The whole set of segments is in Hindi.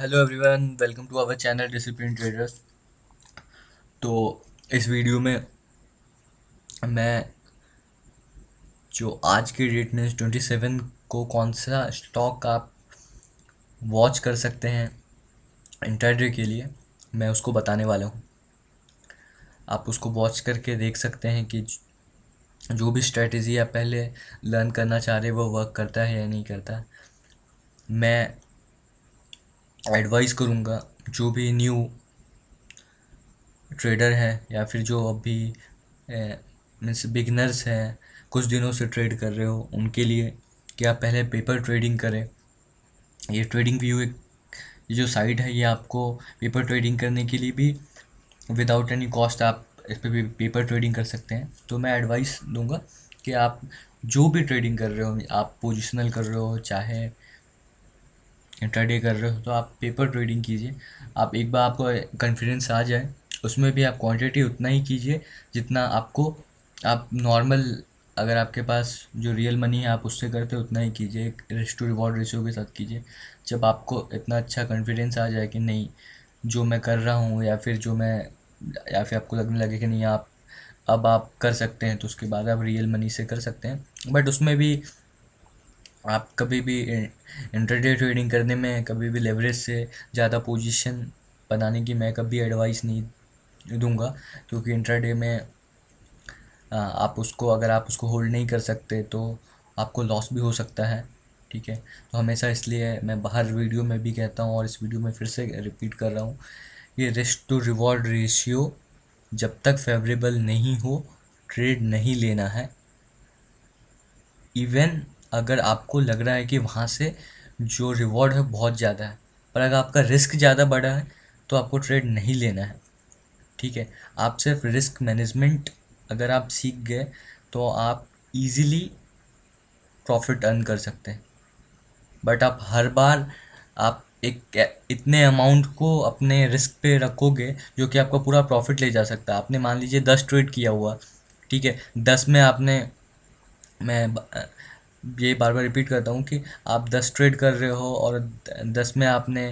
Hello everyone, welcome to our channel discipline traders. तो इस वीडियो में मैं जो आज की डेट में 27 को कौन सा स्टॉक आप वॉच कर सकते हैं इंट्राडे के लिए, मैं उसको बताने वाला हूँ। आप उसको वॉच करके देख सकते हैं कि जो भी स्ट्रेटजी आप पहले लर्न करना चाह रहे हैं वो वर्क करता है या नहीं करता। मैं एडवाइस करूँगा जो भी न्यू ट्रेडर हैं या फिर जो अभी मीन्स बिगनर्स हैं, कुछ दिनों से ट्रेड कर रहे हो, उनके लिए कि आप पहले पेपर ट्रेडिंग करें। ये ट्रेडिंग व्यू एक ये जो साइट है, ये आपको पेपर ट्रेडिंग करने के लिए भी विदाउट एनी कॉस्ट आप इस पर भी पेपर ट्रेडिंग कर सकते हैं। तो मैं एडवाइस दूंगा कि आप जो भी ट्रेडिंग कर रहे हो, आप पोजिशनल कर रहे हो चाहे इंट्राडे कर रहे हो, तो आप पेपर ट्रेडिंग कीजिए। आप एक बार आपको कॉन्फिडेंस आ जाए, उसमें भी आप क्वांटिटी उतना ही कीजिए जितना आपको आप नॉर्मल, अगर आपके पास जो रियल मनी है आप उससे करते हो उतना ही कीजिए, रिस्क टू रिवॉर्ड रेशियो के साथ कीजिए। जब आपको इतना अच्छा कॉन्फिडेंस आ जाए कि नहीं जो मैं कर रहा हूँ, या फिर आपको लगने लगे कि नहीं आप कर सकते हैं, तो उसके बाद आप रियल मनी से कर सकते हैं। बट उसमें भी आप कभी भी इंट्राडे ट्रेडिंग करने में कभी भी लेवरेज से ज़्यादा पोजीशन बनाने की मैं कभी एडवाइस नहीं दूंगा, क्योंकि इंट्राडे में अगर आप उसको होल्ड नहीं कर सकते तो आपको लॉस भी हो सकता है। ठीक है, तो हमेशा इसलिए मैं बाहर वीडियो में भी कहता हूँ और इस वीडियो में फिर से रिपीट कर रहा हूँ, ये रिस्क टू रिवॉर्ड रेशियो जब तक फेवरेबल नहीं हो ट्रेड नहीं लेना है। इवन अगर आपको लग रहा है कि वहाँ से जो रिवॉर्ड है बहुत ज़्यादा है, पर अगर आपका रिस्क ज़्यादा बड़ा है तो आपको ट्रेड नहीं लेना है। ठीक है, आप सिर्फ रिस्क मैनेजमेंट अगर आप सीख गए तो आप इजीली प्रॉफिट अर्न कर सकते हैं। बट आप हर बार आप इतने अमाउंट को अपने रिस्क पे रखोगे जो कि आपका पूरा प्रॉफिट ले जा सकता है। आपने मान लीजिए 10 ट्रेड किया हुआ, ठीक है, 10 में आपने मैं ये बार बार रिपीट करता हूँ कि आप 10 ट्रेड कर रहे हो और 10 में आपने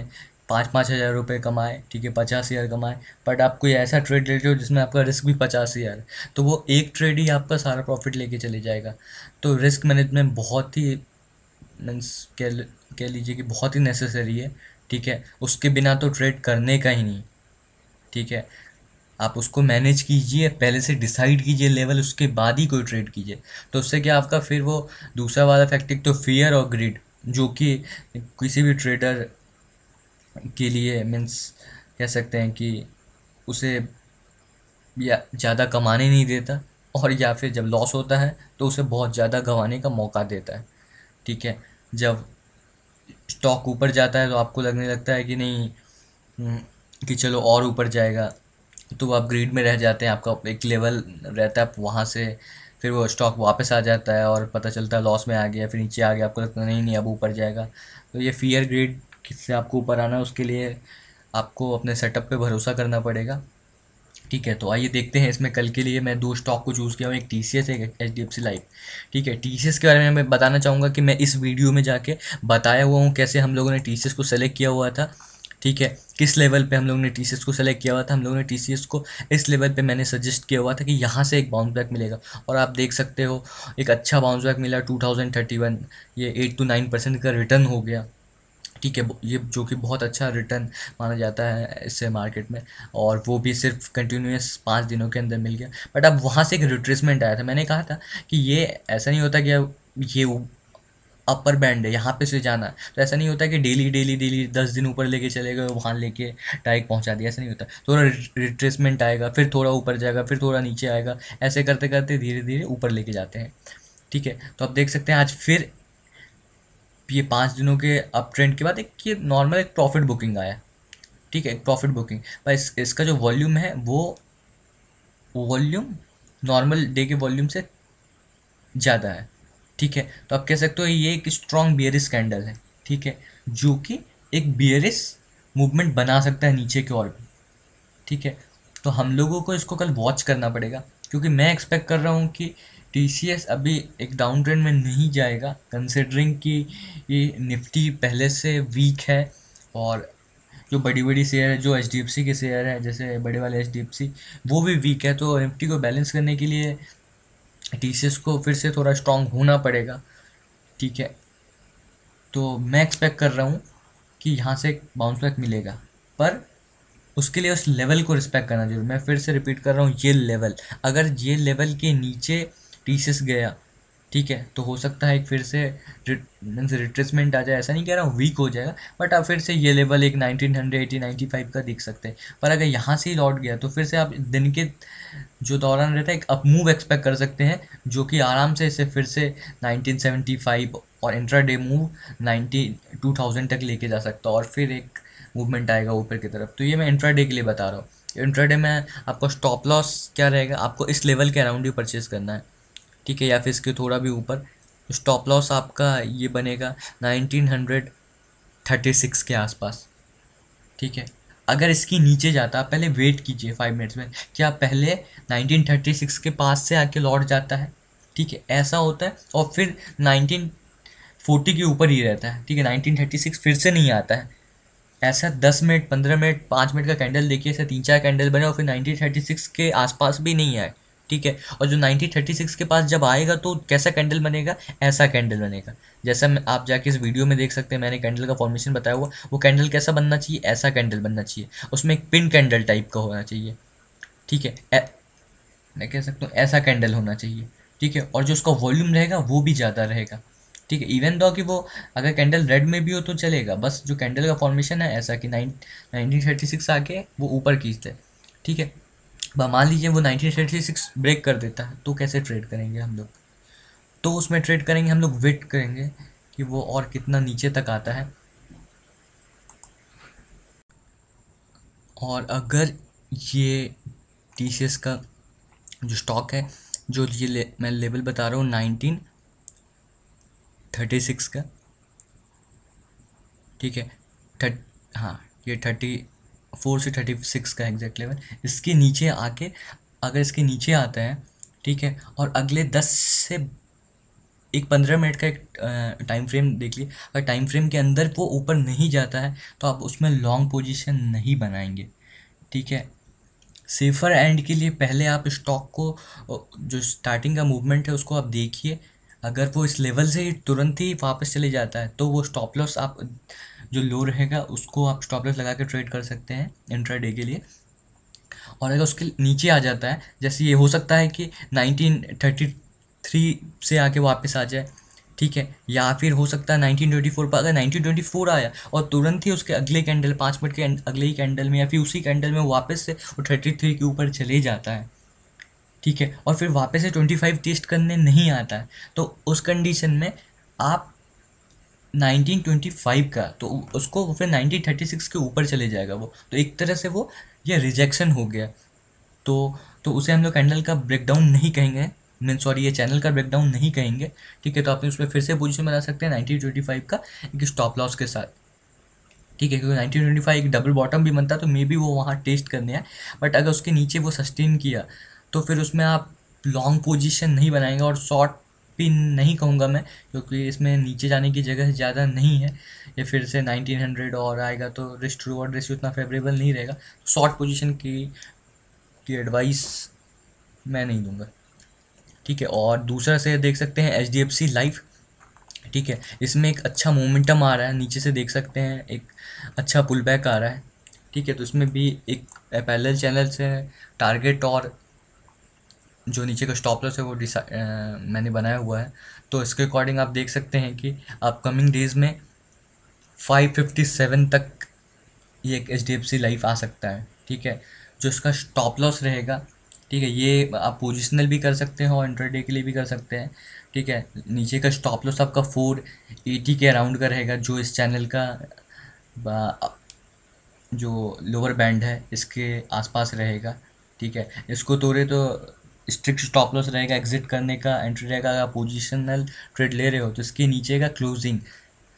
5-5 हज़ार रुपये कमाए, ठीक है, 50 हज़ार कमाए। बट आप कोई ऐसा ट्रेड ले रहे हो जिसमें आपका रिस्क भी 50 हज़ार है, तो वो एक ट्रेड ही आपका सारा प्रॉफिट लेके चले जाएगा। तो रिस्क मैनेजमेंट बहुत ही मीन्स कह लीजिए कि बहुत ही नेसेसरी है। ठीक है, उसके बिना तो ट्रेड करने का ही नहीं। ठीक है, आप उसको मैनेज कीजिए, पहले से डिसाइड कीजिए लेवल, उसके बाद ही कोई ट्रेड कीजिए। तो उससे क्या आपका फिर वो दूसरा वाला फैक्टर तो फियर और ग्रीड, जो कि किसी भी ट्रेडर के लिए मीन्स कह सकते हैं कि उसे या ज़्यादा कमाने नहीं देता, और या फिर जब लॉस होता है तो उसे बहुत ज़्यादा गंवाने का मौका देता है। ठीक है, जब स्टॉक ऊपर जाता है तो आपको लगने लगता है कि नहीं कि चलो और ऊपर जाएगा, तो आप ग्रीड में रह जाते हैं। आपका एक लेवल रहता है, आप वहाँ से फिर वो स्टॉक वापस आ जाता है और पता चलता है लॉस में आ गया, फिर नीचे आ गया, आपको लगता है नहीं नहीं अब ऊपर जाएगा। तो ये फियर ग्रीड किससे आपको ऊपर आना है, उसके लिए आपको अपने सेटअप पे भरोसा करना पड़ेगा। ठीक है, तो आइए देखते हैं। इसमें कल के लिए मैं दो स्टॉक को चूज़ किया हूँ, एक टीसीएस, एक एचडीएफसी लाइफ। ठीक है, टीसीएस के बारे में मैं बताना चाहूँगा कि मैं इस वीडियो में जाके बताया हुआ हूँ कैसे हम लोगों ने टीसीएस को सेलेक्ट किया हुआ था। ठीक है, किस लेवल पे हम लोगों ने टीसीएस को सेलेक्ट किया हुआ था। हम लोगों ने टीसीएस को इस लेवल पे मैंने सजेस्ट किया हुआ था कि यहाँ से एक बाउंस बैक मिलेगा, और आप देख सकते हो एक अच्छा बाउंस बैक मिला 2031। ये 8 to 9% का रिटर्न हो गया। ठीक है, ये जो कि बहुत अच्छा रिटर्न माना जाता है इससे मार्केट में, और वो भी सिर्फ कंटिन्यूस 5 दिनों के अंदर मिल गया। बट अब वहाँ से एक रिट्रेसमेंट आया था। मैंने कहा था कि ये ऐसा नहीं होता कि ये अपर बैंड है यहाँ पे से जाना है, तो ऐसा नहीं होता कि डेली डेली डेली 10 दिन ऊपर लेके चले गए, वहाँ लेके डायरेक्ट पहुँचा दिया, ऐसा नहीं होता। थोड़ा रिट्रेसमेंट आएगा, फिर थोड़ा ऊपर जाएगा, फिर थोड़ा नीचे आएगा, ऐसे करते करते धीरे धीरे ऊपर लेके जाते हैं। ठीक है, तो आप देख सकते हैं आज फिर ये 5 दिनों के अप ट्रेंड के बाद एक ये नॉर्मल एक प्रॉफिट बुकिंग आया। ठीक है, एक प्रॉफिट बुकिंग, पर इसका जो वॉल्यूम है वो वॉल्यूम नॉर्मल डे के वॉल्यूम से ज़्यादा है। ठीक है, तो आप कह सकते हो ये एक स्ट्रॉन्ग बियरिश कैंडल है। ठीक है, जो कि एक बियरिश मूवमेंट बना सकता है नीचे की ओर भी। ठीक है, तो हम लोगों को इसको कल वॉच करना पड़ेगा, क्योंकि मैं एक्सपेक्ट कर रहा हूँ कि टीसीएस अभी एक डाउन ट्रेंड में नहीं जाएगा, कंसिडरिंग कि ये निफ्टी पहले से वीक है और जो बड़ी बड़ी शेयर है, जो HDFC के शेयर है, जैसे बड़े वाले HDFC, वो भी वीक है। तो निफ्टी को बैलेंस करने के लिए TCS को फिर से थोड़ा स्ट्रांग होना पड़ेगा, ठीक है। तो मैं एक्सपेक्ट कर रहा हूँ कि यहाँ से एक बाउंस बैक मिलेगा, पर उसके लिए उस लेवल को रिस्पेक्ट करना जरूर। मैं फिर से रिपीट कर रहा हूँ, ये लेवल, अगर ये लेवल के नीचे TCS गया, ठीक है, तो हो सकता है एक फिर से मीन्स रिट्रेसमेंट आ जाए। ऐसा नहीं कह रहा हूँ वीक हो जाएगा, बट आप फिर से ये लेवल एक 1980 95 का दिख सकते हैं। पर अगर यहाँ से ही लौट गया तो फिर से आप दिन के जो दौरान रहता है एक अप मूव एक्सपेक्ट कर सकते हैं, जो कि आराम से इसे फिर से 1975 और इंट्राडे मूव 2000 तक लेके जा सकता है, और फिर एक मूवमेंट आएगा ऊपर की तरफ। तो ये मैं इंट्राडे के लिए बता रहा हूँ। इंट्राडे में आपका स्टॉप लॉस क्या रहेगा, आपको इस लेवल के अराउंड ही परचेज करना है, ठीक है, या फिर इसके थोड़ा भी ऊपर। स्टॉप लॉस आपका ये बनेगा 1936 के आसपास, ठीक है। अगर इसकी नीचे जाता, आप पहले वेट कीजिए 5 मिनट्स में, क्या पहले 1936 के पास से आके लौट जाता है, ठीक है, ऐसा होता है, और फिर 1940 के ऊपर ही रहता है, ठीक है। 1936 फिर से नहीं आता है, ऐसा 10 मिनट 15 मिनट 5 मिनट का कैंडल देखिए, ऐसे 3 4 कैंडल बने और फिर 1936 के आसपास भी नहीं आए, ठीक है। और जो 1936 के पास जब आएगा तो कैसा कैंडल बनेगा, ऐसा कैंडल बनेगा। जैसा आप जाके इस वीडियो में देख सकते हैं, मैंने कैंडल का फॉर्मेशन बताया हुआ, वो कैंडल कैसा बनना चाहिए, ऐसा कैंडल बनना चाहिए, उसमें एक पिन कैंडल टाइप का होना चाहिए, ठीक है। मैं कह सकता हूँ ऐसा कैंडल होना चाहिए, ठीक है। और जो उसका वॉल्यूम रहेगा वो भी ज़्यादा रहेगा, ठीक है। इवन दो कि वो अगर कैंडल रेड में भी हो तो चलेगा, बस जो कैंडल का फॉर्मेशन है ऐसा कि 1936 आके वो ऊपर खींचते हैं, ठीक है। मान लीजिए वो 1936 ब्रेक कर देता है, तो कैसे ट्रेड करेंगे हम लोग, तो उसमें ट्रेड करेंगे हम लोग, वेट करेंगे कि वो और कितना नीचे तक आता है। और अगर ये TCS का जो स्टॉक है, जो ये मैं लेवल बता रहा हूँ 1936 का, ठीक है, हाँ, ये 34 से 36 का एग्जैक्ट लेवल, इसके नीचे आके, अगर इसके नीचे आता है, ठीक है, और अगले 10 से एक 15 मिनट का एक टाइम फ्रेम देख लीजिए, अगर टाइम फ्रेम के अंदर वो ऊपर नहीं जाता है तो आप उसमें लॉन्ग पोजीशन नहीं बनाएंगे, ठीक है। सेफर एंड के लिए पहले आप स्टॉक को जो स्टार्टिंग का मूवमेंट है उसको आप देखिए, अगर वो इस लेवल से ही तुरंत ही वापस चले जाता है तो वो स्टॉप लॉस आप जो लो रहेगा उसको आप स्टॉप लॉस लगा के ट्रेड कर सकते हैं इंट्राडे के लिए। और अगर उसके नीचे आ जाता है, जैसे ये हो सकता है कि 1933 से आके वापस आ जाए, ठीक है, या फिर हो सकता है 1924 पर। अगर 1924 आया और तुरंत ही उसके अगले कैंडल 5 मिनट के अगले ही कैंडल में या फिर उसी कैंडल में वापस से वो 33 के ऊपर चले जाता है, ठीक है, और फिर वापस से 25 टेस्ट करने नहीं आता है, तो उस कंडीशन में आप 1925 का, तो उसको फिर 1936 के ऊपर चले जाएगा वो, तो एक तरह से वो ये रिजेक्शन हो गया। तो उसे हम लोग कैंडल का ब्रेकडाउन नहीं कहेंगे, मीन सॉरी, ये चैनल का ब्रेकडाउन नहीं कहेंगे, ठीक है। तो आपने उसमें फिर से पोजीशन बना सकते हैं 1925 का एक स्टॉप लॉस के साथ, ठीक है, क्योंकि 1925 एक डबल बॉटम भी बनता तो मे बी वो वहाँ टेस्ट करने आए, बट अगर उसके नीचे वो सस्टेन किया तो फिर उसमें आप लॉन्ग पोजीशन नहीं बनाएंगे, और शॉर्ट भी नहीं कहूँगा मैं, क्योंकि इसमें नीचे जाने की जगह ज़्यादा नहीं है। ये फिर से 1900 और आएगा तो रिस्क टू रिवॉर्ड रेशियो उतना फेवरेबल नहीं रहेगा, शॉर्ट पोजीशन की एडवाइस मैं नहीं दूंगा, ठीक है। और दूसरा से देख सकते हैं HDFC लाइफ, ठीक है, इसमें एक अच्छा मोमेंटम आ रहा है, नीचे से देख सकते हैं एक अच्छा पुल बैक आ रहा है, ठीक है। तो इसमें भी एक पैरेलल चैनल से टारगेट और जो नीचे का स्टॉप लॉस है वो मैंने बनाया हुआ है। तो इसके अकॉर्डिंग आप देख सकते हैं कि अपकमिंग डेज में 557 तक ये एक HDFC लाइफ आ सकता है, ठीक है। जो इसका स्टॉप लॉस रहेगा, ठीक है, ये आप पोजिशनल भी कर सकते हैं और इंट्राडे के लिए भी कर सकते हैं, ठीक है। नीचे का स्टॉप लॉस आपका 480 के अराउंड का रहेगा, जो इस चैनल का जो लोअर बैंड है इसके आसपास रहेगा, ठीक है। इसको तोड़े तो स्ट्रिक्ट स्टॉप लॉस रहेगा एग्जिट करने का, एंट्री रहेगा। अगर पोजिशनल ट्रेड ले रहे हो तो इसके नीचे का क्लोजिंग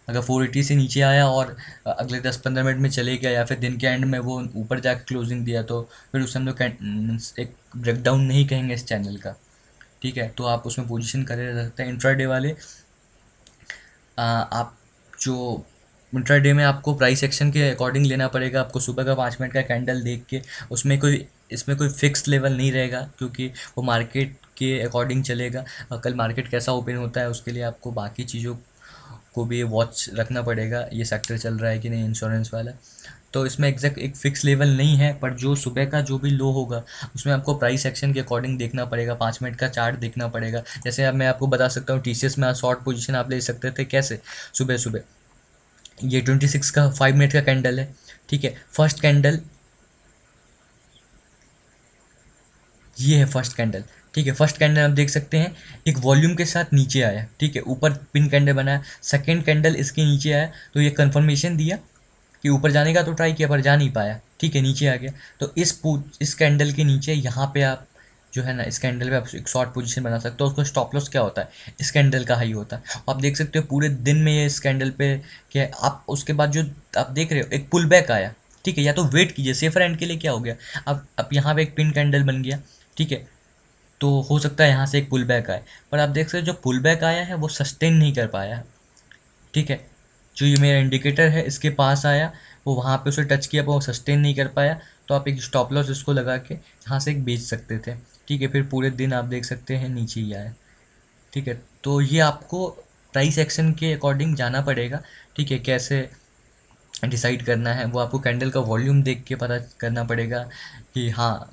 अगर 480 से नीचे आया और अगले 10-15 मिनट में चले गया, या फिर दिन के एंड में वो ऊपर जाकर क्लोजिंग दिया, तो फिर उसे हम लोग एक ब्रेकडाउन नहीं कहेंगे इस चैनल का, ठीक है। तो आप उसमें पोजीशन करे रह सकते हैं। इंट्राडे वाले आप जो इंट्राडे में आपको प्राइस एक्शन के अकॉर्डिंग लेना पड़ेगा। आपको सुबह का 5 मिनट का कैंडल देख के, इसमें कोई फिक्स लेवल नहीं रहेगा, क्योंकि वो मार्केट के अकॉर्डिंग चलेगा। कल मार्केट कैसा ओपन होता है उसके लिए आपको बाकी चीज़ों को भी वॉच रखना पड़ेगा, ये सेक्टर चल रहा है कि नहीं, इंश्योरेंस वाला। तो इसमें एग्जैक्ट एक फ़िक्स लेवल नहीं है, पर जो सुबह का जो भी लो होगा उसमें आपको प्राइस एक्शन के अकॉर्डिंग देखना पड़ेगा, 5 मिनट का चार्ट देखना पड़ेगा। जैसे अब मैं आपको बता सकता हूँ, TCS में शॉर्ट पोजीशन आप ले सकते थे कैसे, सुबह सुबह। ये 26 का 5 मिनट का कैंडल है, ठीक है। फर्स्ट कैंडल ये है, फर्स्ट कैंडल, ठीक है। फर्स्ट कैंडल आप देख सकते हैं एक वॉल्यूम के साथ नीचे आया, ठीक है, ऊपर पिन कैंडल बनाया। सेकंड कैंडल इसके नीचे आया, तो ये कंफर्मेशन दिया कि ऊपर जाने का तो ट्राई किया पर जा नहीं पाया, ठीक है, नीचे आ गया। तो इस कैंडल के नीचे यहाँ पे आप जो है ना, इस कैंडल पे आप एक शॉर्ट पोजीशन बना सकते हो। उसका स्टॉप लॉस क्या होता है, इस कैंडल का हाई होता है। आप देख सकते हो पूरे दिन में ये इस कैंडल पे क्या, आप उसके बाद जो आप देख रहे हो एक पुल बैक आया, ठीक है। या तो वेट कीजिए, सेफर एंड के लिए क्या हो गया, अब यहाँ पे एक पिन कैंडल बन गया, ठीक है। तो हो सकता है यहाँ से एक पुल बैक आए, पर आप देख सकते हो जो पुल बैक आया है वो सस्टेन नहीं कर पाया, ठीक है। जो ये मेरा इंडिकेटर है इसके पास आया, वो वहाँ पे उसे टच किया पर वो सस्टेन नहीं कर पाया, तो आप एक स्टॉप लॉस इसको लगा के यहाँ से एक बेच सकते थे, ठीक है। फिर पूरे दिन आप देख सकते हैं नीचे ही आया, ठीक है। तो ये आपको प्राइस एक्शन के अकॉर्डिंग जाना पड़ेगा, ठीक है। कैसे डिसाइड करना है वो आपको कैंडल का वॉल्यूम देख के पता करना पड़ेगा कि हाँ,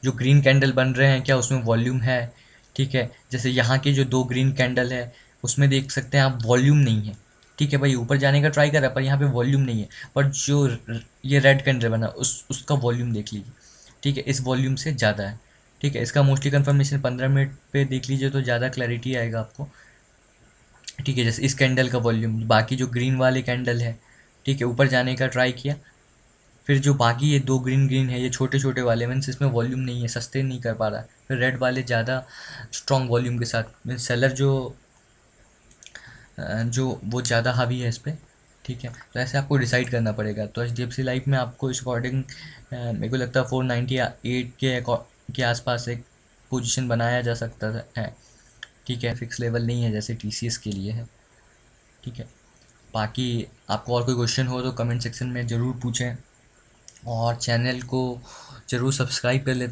जो ग्रीन कैंडल बन रहे हैं क्या उसमें वॉल्यूम है, ठीक है। जैसे यहाँ के जो 2 ग्रीन कैंडल है उसमें देख सकते हैं आप वॉल्यूम नहीं है, ठीक है भाई, ऊपर जाने का ट्राई कर रहा है पर यहाँ पे वॉल्यूम नहीं है। पर जो ये रेड कैंडल बना उसका वॉल्यूम देख लीजिए, ठीक है, इस वॉल्यूम से ज़्यादा है, ठीक है। इसका मोस्टली कन्फर्मेशन 15 मिनट पे देख लीजिए तो ज़्यादा क्लैरिटी आएगा आपको, ठीक है। जैसे इस कैंडल का वॉल्यूम, बाकी जो ग्रीन वाले कैंडल है, ठीक है, ऊपर जाने का ट्राई किया, फिर जो बाकी ये 2 ग्रीन ग्रीन है ये छोटे छोटे वाले मीन्स इसमें वॉल्यूम नहीं है, सस्टेन नहीं कर पा रहा है। फिर रेड वाले ज़्यादा स्ट्रॉन्ग वॉल्यूम के साथ, मीन्स सेलर जो वो ज़्यादा हावी है इस पर, ठीक है। तो ऐसे आपको डिसाइड करना पड़ेगा। तो HDFC लाइफ में आपको इस अकॉर्डिंग मेरे को लगता है 498 के आसपास एक पोजीशन बनाया जा सकता है, ठीक है। फिक्स लेवल नहीं है जैसे TCS के लिए है, ठीक है। बाकी आपको और कोई क्वेश्चन हो तो कमेंट सेक्शन में ज़रूर पूछें, और चैनल को ज़रूर सब्सक्राइब कर लें